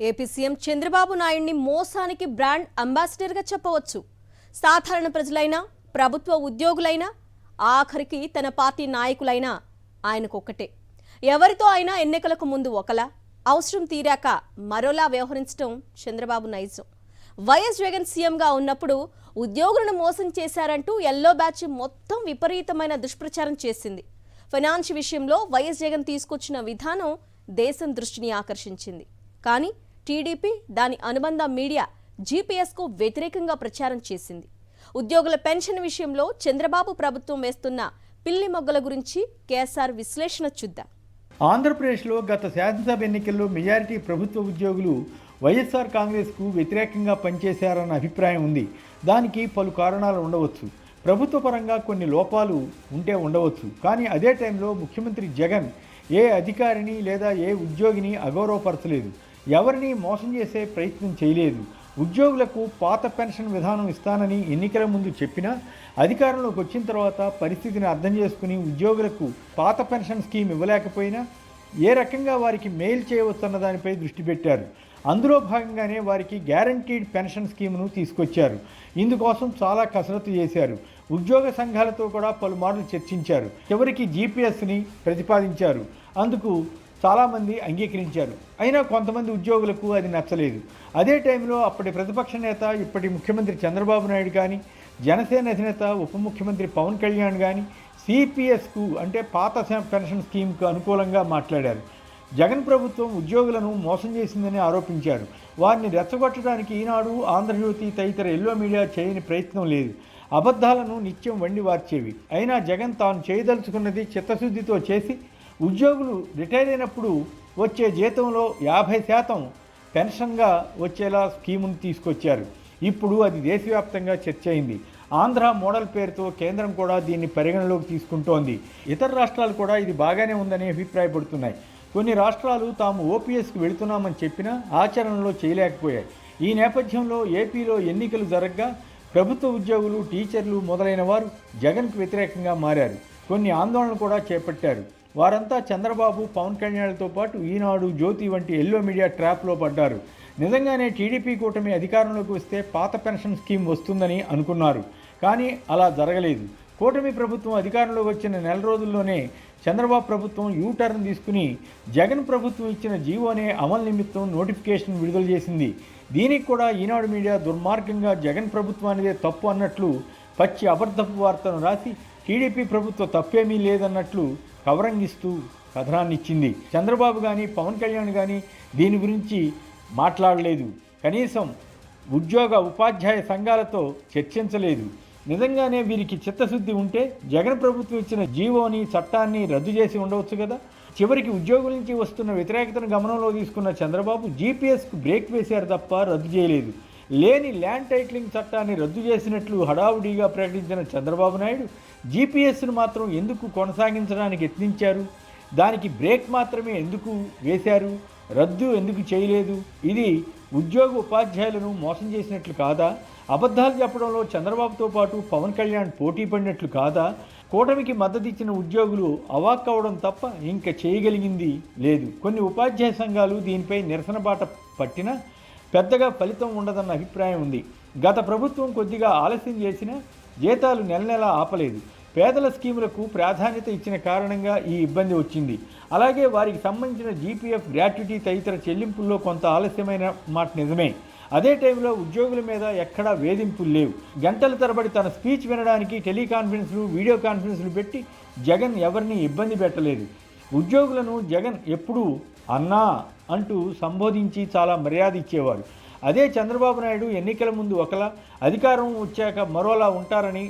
AP CM Chandrababu నాయుడిని మోసానికి brand అంబాసిడర్గా చెప్పవచ్చు. సాధారణ ప్రజలైనా, ప్రభుత్వ ఉద్యోగులైనా, ఆఖరికి తన పార్టీ నాయకులైనా ఆయనకొక్కటే. ఎవరితో అయినా ఎన్నికలకు ముందు ఒకలా, అవసరం తీరాక మరోలా వ్యవహరించడం చంద్రబాబు నైజం. వైఎస్ జగన్ సీఎంగా ఉన్నప్పుడు ఉద్యోగులను మోసం చేశారంటూ ఎల్లో బ్యాచ్ మొత్తం విపరీతమైన దుష్ప్రచారం చేసింది. ఫైనాన్స్ విషయంలో వైఎస్ జగన్ తీసుకొచ్చిన విధానం దేశం దృష్టిని ఆకర్షించింది. కానీ టీడీపీ, దాని అనుబంధ మీడియా జీపీఎస్కు వ్యతిరేకంగా ప్రచారం చేసింది. ఉద్యోగుల పెన్షన్ విషయంలో చంద్రబాబు ప్రభుత్వం వేస్తున్న పిల్లి మొగ్గల గురించి కేఎస్ఆర్ విశ్లేషణ చూద్దాం. ఆంధ్రప్రదేశ్లో గత శాసనసభ ఎన్నికల్లో మెజారిటీ ప్రభుత్వ ఉద్యోగులు వైఎస్ఆర్ కాంగ్రెస్కు వ్యతిరేకంగా పనిచేశారన్న అభిప్రాయం ఉంది. దానికి పలు కారణాలు ఉండవచ్చు. ప్రభుత్వ పరంగా కొన్ని లోపాలు ఉంటే ఉండవచ్చు. కానీ అదే టైంలో ముఖ్యమంత్రి జగన్ ఏ అధికారిని లేదా ఏ ఉద్యోగిని అగౌరవపరచలేదు, ఎవరిని మోసం చేసే ప్రయత్నం చేయలేదు. ఉద్యోగులకు పాత పెన్షన్ విధానం ఇస్తానని ఎన్నికల ముందు చెప్పినా అధికారంలోకి వచ్చిన తర్వాత పరిస్థితిని అర్థం చేసుకుని ఉద్యోగులకు పాత పెన్షన్ స్కీమ్ ఇవ్వలేకపోయినా ఏ రకంగా వారికి మెయిల్ చేయవచ్చన్న దానిపై దృష్టి పెట్టారు. అందులో భాగంగానే వారికి గ్యారంటీడ్ పెన్షన్ స్కీమ్ను తీసుకొచ్చారు. ఇందుకోసం చాలా కసరత్తు చేశారు. ఉద్యోగ సంఘాలతో కూడా పలుమార్లు చర్చించారు. చివరికి జీపీఎస్ని ప్రతిపాదించారు. అందుకు చాలామంది అంగీకరించారు. అయినా కొంతమంది ఉద్యోగులకు అది నచ్చలేదు. అదే టైంలో అప్పటి ప్రతిపక్ష నేత, ఇప్పటి ముఖ్యమంత్రి చంద్రబాబు నాయుడు కానీ, జనసేన అధినేత ఉప ముఖ్యమంత్రి పవన్ కళ్యాణ్ కానీ సిపిఎస్కు అంటే పాత పెన్షన్ స్కీమ్కు అనుకూలంగా మాట్లాడారు. జగన్ ప్రభుత్వం ఉద్యోగులను మోసం చేసిందని ఆరోపించారు. వారిని రెచ్చగొట్టడానికి ఈనాడు, ఆంధ్రజ్యోతి తదితర ఎల్లో మీడియా చేయని ప్రయత్నం లేదు. అబద్ధాలను నిత్యం వండి వార్చేవి. అయినా జగన్ తాను చేయదలుచుకున్నది చిత్తశుద్ధితో చేసి ఉద్యోగులు రిటైర్ అయినప్పుడు వచ్చే జీతంలో 50% పెన్షన్గా వచ్చేలా స్కీమును తీసుకొచ్చారు. ఇప్పుడు అది దేశవ్యాప్తంగా చర్చ అయింది. ఆంధ్ర మోడల్ పేరుతో కేంద్రం కూడా దీన్ని పరిగణలోకి తీసుకుంటోంది. ఇతర రాష్ట్రాలు కూడా ఇది బాగానే ఉందని అభిప్రాయపడుతున్నాయి. కొన్ని రాష్ట్రాలు తాము ఓపీఎస్కి వెళుతున్నామని చెప్పినా ఆచరణలో చేయలేకపోయాయి. ఈ నేపథ్యంలో ఏపీలో ఎన్నికలు జరగగా ప్రభుత్వ ఉద్యోగులు, టీచర్లు మొదలైన వారు జగన్కు వ్యతిరేకంగా మారారు. కొన్ని ఆందోళనలు కూడా చేపట్టారు. వారంతా చంద్రబాబు, పవన్ కళ్యాణ్లతో పాటు ఈనాడు, జ్యోతి వంటి ఎల్లో మీడియా ట్రాప్లో పడ్డారు. నిజంగానే టీడీపీ కూటమి అధికారంలోకి వస్తే పాత పెన్షన్ స్కీమ్ వస్తుందని అనుకున్నారు. కానీ అలా జరగలేదు. కూటమి ప్రభుత్వం అధికారంలోకి వచ్చిన నెల రోజుల్లోనే చంద్రబాబు ప్రభుత్వం యూటర్న్ తీసుకుని జగన్ ప్రభుత్వం ఇచ్చిన జీవోనే అమలు నిమిత్తం నోటిఫికేషన్ విడుదల చేసింది. దీనికి కూడా ఈనాడు మీడియా దుర్మార్గంగా జగన్ ప్రభుత్వానిదే తప్పు అన్నట్లు పచ్చి అబద్ధపు వార్తను రాసి టీడీపీ ప్రభుత్వ తప్పేమీ లేదన్నట్లు కవరంగిస్తూ కథనాన్నిచ్చింది. చంద్రబాబు కానీ, పవన్ కళ్యాణ్ కానీ దీని గురించి మాట్లాడలేదు. కనీసం ఉద్యోగ, ఉపాధ్యాయ సంఘాలతో చర్చించలేదు. నిజంగానే వీరికి చిత్తశుద్ధి ఉంటే జగన్ ప్రభుత్వం ఇచ్చిన జీవోని, చట్టాన్ని రద్దు చేసి ఉండవచ్చు కదా. చివరికి ఉద్యోగుల నుంచి వస్తున్న వ్యతిరేకతను గమనంలో తీసుకున్న చంద్రబాబు జీపీఎస్కు బ్రేక్ వేశారు తప్ప రద్దు చేయలేదు. లేని ల్యాండ్ టైటిలింగ్ చట్టాన్ని రద్దు చేసినట్లు హడావుడిగా ప్రకటించిన చంద్రబాబు నాయుడు జీపీఎస్ను మాత్రం ఎందుకు కొనసాగించడానికి యత్నించారు? దానికి బ్రేక్ మాత్రమే ఎందుకు వేశారు? రద్దు ఎందుకు చేయలేదు? ఇది ఉద్యోగ, ఉపాధ్యాయులను మోసం చేసినట్లు కాదా? అబద్ధాలు చెప్పడంలో చంద్రబాబుతో పాటు పవన్ కళ్యాణ్ పోటీ పడినట్లు కాదా? కూటమికి మద్దతు ఇచ్చిన ఉద్యోగులు అవాక్కవడం తప్ప ఇంకా చేయగలిగింది లేదు. కొన్ని ఉపాధ్యాయ సంఘాలు దీనిపై నిరసన బాట పట్టినా పెద్దగా ఫలితం ఉండదన్న అభిప్రాయం ఉంది. గత ప్రభుత్వం కొద్దిగా ఆలస్యం చేసినా జీతాలు నెల నెలా ఆపలేదు. పేదల స్కీములకు ప్రాధాన్యత ఇచ్చిన కారణంగా ఈ ఇబ్బంది వచ్చింది. అలాగే వారికి సంబంధించిన జీపీఎఫ్, గ్రాట్యుటీ తదితర చెల్లింపుల్లో కొంత ఆలస్యమైన మాట నిజమే. అదే టైంలో ఉద్యోగుల మీద ఎక్కడా వేధింపులు లేవు. గంటల తరబడి తన స్పీచ్ వినడానికి టెలికాన్ఫరెన్స్లు, వీడియో కాన్ఫరెన్స్లు పెట్టి జగన్ ఎవరిని ఇబ్బంది పెట్టలేదు. ఉద్యోగులను జగన్ ఎప్పుడూ అన్నా అంటూ సంబోధించి చాలా మర్యాద ఇచ్చేవారు. అదే చంద్రబాబు నాయుడు ఎన్నికల ముందు ఒకలా, అధికారం వచ్చాక మరోలా ఉంటారని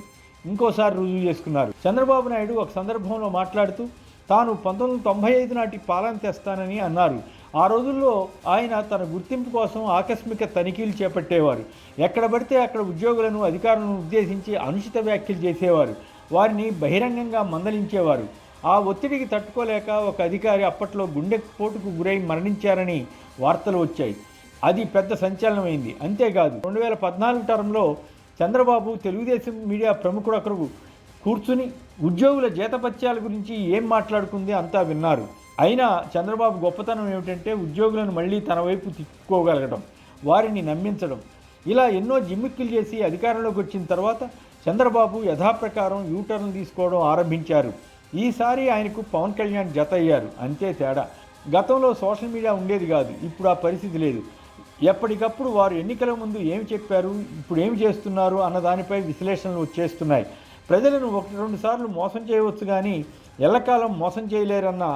ఇంకోసారి రుజువు చేసుకున్నారు. చంద్రబాబు నాయుడు ఒక సందర్భంలో మాట్లాడుతూ తాను 1995 నాటి పాలన తెస్తానని అన్నారు. ఆ రోజుల్లో ఆయన తన గుర్తింపు కోసం ఆకస్మిక తనిఖీలు చేపట్టేవారు. ఎక్కడ పడితే అక్కడ ఉద్యోగులను, అధికారులను ఉద్దేశించి అనుచిత వ్యాఖ్యలు చేసేవారు. వారిని బహిరంగంగా మందలించేవారు. ఆ ఒత్తిడికి తట్టుకోలేక ఒక అధికారి అప్పట్లో గుండెపోటుకు గురై మరణించారని వార్తలు వచ్చాయి. అది పెద్ద సంచలనమైంది. అంతేకాదు 2014 టర్మ్లో చంద్రబాబు తెలుగుదేశం మీడియా ప్రముఖుడొకరు కూర్చుని ఉద్యోగుల జీతపత్యాల గురించి ఏం మాట్లాడుకుంది అంతా విన్నారు. అయినా చంద్రబాబు గొప్పతనం ఏమిటంటే ఉద్యోగులను మళ్ళీ తన వైపు తిప్పుకోగలగడం, వారిని నమ్మించడం. ఇలా ఎన్నో జిమ్మిక్కులు చేసి అధికారంలోకి వచ్చిన తర్వాత చంద్రబాబు యథాప్రకారం యూటర్న్ తీసుకోవడం ఆరంభించారు. ఈసారి ఆయనకు పవన్ కళ్యాణ్ జత అయ్యారు, అంతే తేడా. గతంలో సోషల్ మీడియా ఉండేది కాదు, ఇప్పుడు ఆ పరిస్థితి లేదు. ఎప్పటికప్పుడు వారు ఎన్నికల ముందు ఏమి చెప్పారు, ఇప్పుడు ఏమి చేస్తున్నారు అన్న దానిపై విశ్లేషణలు వచ్చేస్తున్నాయి. ప్రజలను 1-2 సార్లు మోసం చేయవచ్చు కానీ ఎల్లకాలం మోసం చేయలేరన్న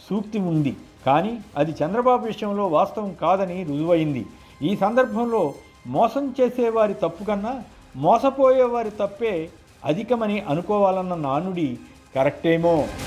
సూక్తి ఉంది. కానీ అది చంద్రబాబు విషయంలో వాస్తవం కాదని రుజువైంది. ఈ సందర్భంలో మోసం చేసేవారి తప్పు కన్నా మోసపోయేవారి తప్పే అధికమని అనుకోవాలన్న నానుడి కరెక్టేమో.